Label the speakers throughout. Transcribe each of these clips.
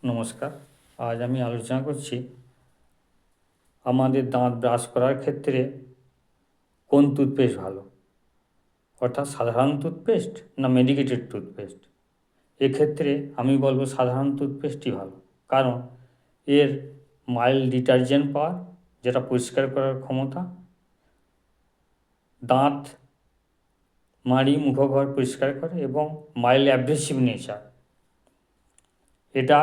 Speaker 1: নমস্কার। আজ আমি আলোচনা করছি আমাদের দাঁত ব্রাশ করার ক্ষেত্রে কোন টুথপেস্ট ভালো, অর্থাৎ সাধারণ টুথপেস্ট না মেডিকেটেড টুথপেস্ট। এক্ষেত্রে আমি বলবো সাধারণ টুথপেস্টই ভালো, কারণ এর মাইল্ড ডিটারজেন্ট পাওয়ার, যেটা পরিষ্কার করার ক্ষমতা, দাঁত মাড়ি মুখঘর পরিষ্কার করে এবং মাইল্ড অ্যাব্রেসিভ নেচার। এটা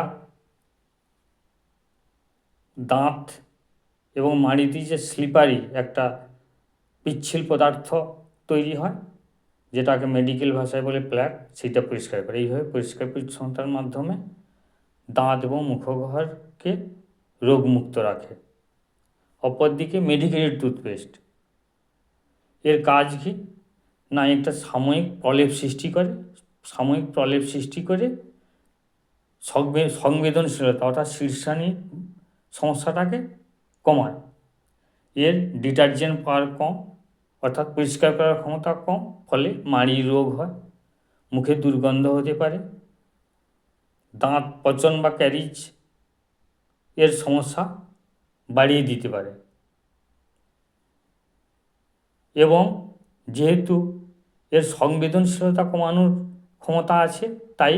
Speaker 1: দাঁত এবং মাড়িতে যে স্লিপারি একটা পিচ্ছিল পদার্থ তৈরি হয়, যেটাকে মেডিকেল ভাষায় বলে প্ল্যাক, সেটা পরিষ্কার করে। এইভাবে পরিষ্কার পরিচ্ছন্নতার মাধ্যমে দাঁত এবং মুখগহ্বরকে রোগমুক্ত রাখে। অপরদিকে মেডিকেটেড টুথপেস্ট, এর কাজ কি না, একটা সাময়িক প্রলেপ সৃষ্টি করে, সংবেদনশীলতা অর্থাৎ শীর্ষানি সমস্যাটাকে কমায়। এর ডিটারজেন্ট পাওয়ার কম, অর্থাৎ পরিষ্কার করার ক্ষমতা কম, ফলে মাড়ির রোগ হয়, মুখে দুর্গন্ধ হতে পারে, দাঁত পচন বা ক্যারিজ এর সমস্যা বাড়িয়ে দিতে পারে। এবং যেহেতু এর সংবেদনশীলতা কমানোর ক্ষমতা আছে, তাই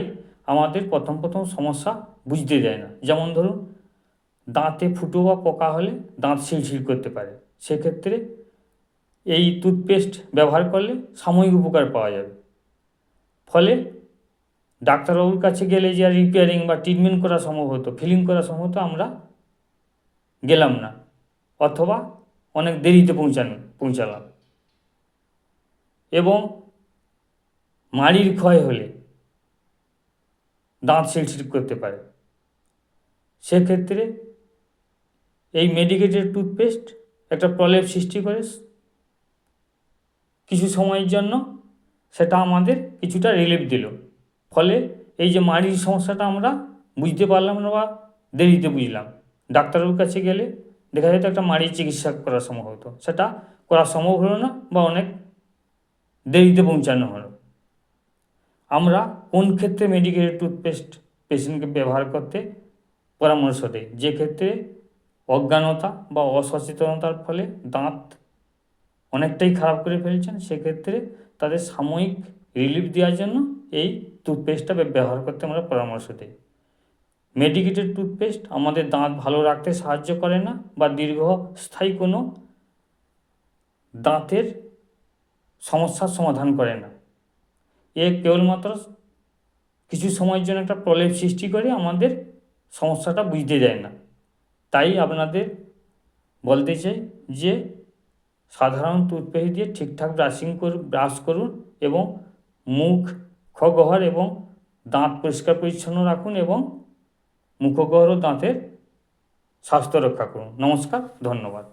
Speaker 1: আমাদের প্রথম সমস্যা বুঝতে দেয় না। যেমন ধরুন, দাঁতে ফুটো বা পোকা হলে দাঁত শিরশির করতে পারে, সেক্ষেত্রে এই টুথপেস্ট ব্যবহার করলে সাময়িক উপকার পাওয়া যাবে। ফলে ডাক্তারবাবুর কাছে গেলে যে রিপেয়ারিং বা ট্রিটমেন্ট করা সম্ভব হতো, ফিলিং করা সম্ভব হতো, আমরা গেলাম না, অথবা অনেক দেরিতে পৌঁছালাম। এবং মাড়ির ক্ষয় হলে দাঁত শিরশির করতে পারে, সেক্ষেত্রে এই মেডিকেটেড টুথপেস্ট একটা প্রলেপ সৃষ্টি করে কিছু সময়ের জন্য, সেটা আমাদের কিছুটা রিলিফ দিল। ফলে এই যে মাড়ির সমস্যাটা আমরা বুঝতে পারলাম না বা দেরিতে বুঝলাম, ডাক্তারবাবুর কাছে গেলে দেখা যেত একটা মাড়ির চিকিৎসা করা সম্ভব হতো, সেটা করা সম্ভব হলো না বা অনেক দেরিতে পৌঁছানো হলো। আমরা কোন ক্ষেত্রে মেডিকেটেড টুথপেস্ট পেশেন্টকে ব্যবহার করতে পরামর্শ দেয়? যে ক্ষেত্রে অজ্ঞানতা বা অসচেতনতার ফলে দাঁত অনেকটাই খারাপ করে ফেলছেন, সেক্ষেত্রে তাদের সাময়িক রিলিফ দেওয়ার জন্য এই টুথপেস্টটা ব্যবহার করতে আমরা পরামর্শ দিই। মেডিকেটেড টুথপেস্ট আমাদের দাঁত ভালো রাখতে সাহায্য করে না বা দীর্ঘস্থায়ী কোনো দাঁতের সমস্যার সমাধান করে না। এ কেবলমাত্র কিছু সময়ের জন্য একটা প্রলেপ সৃষ্টি করে আমাদের সমস্যাটা বুঝতে দেয় না। তাই আপনাদের বলতে চাই যে সাধারণ টুথপেস্ট দিয়ে ঠিকঠাক ব্রাশ করুন এবং মুখগহ্বর এবং দাঁত পরিষ্কার পরিচ্ছন্ন রাখুন এবং মুখগহ্বর ও দাঁতের স্বাস্থ্য রক্ষা করুন। নমস্কার, ধন্যবাদ।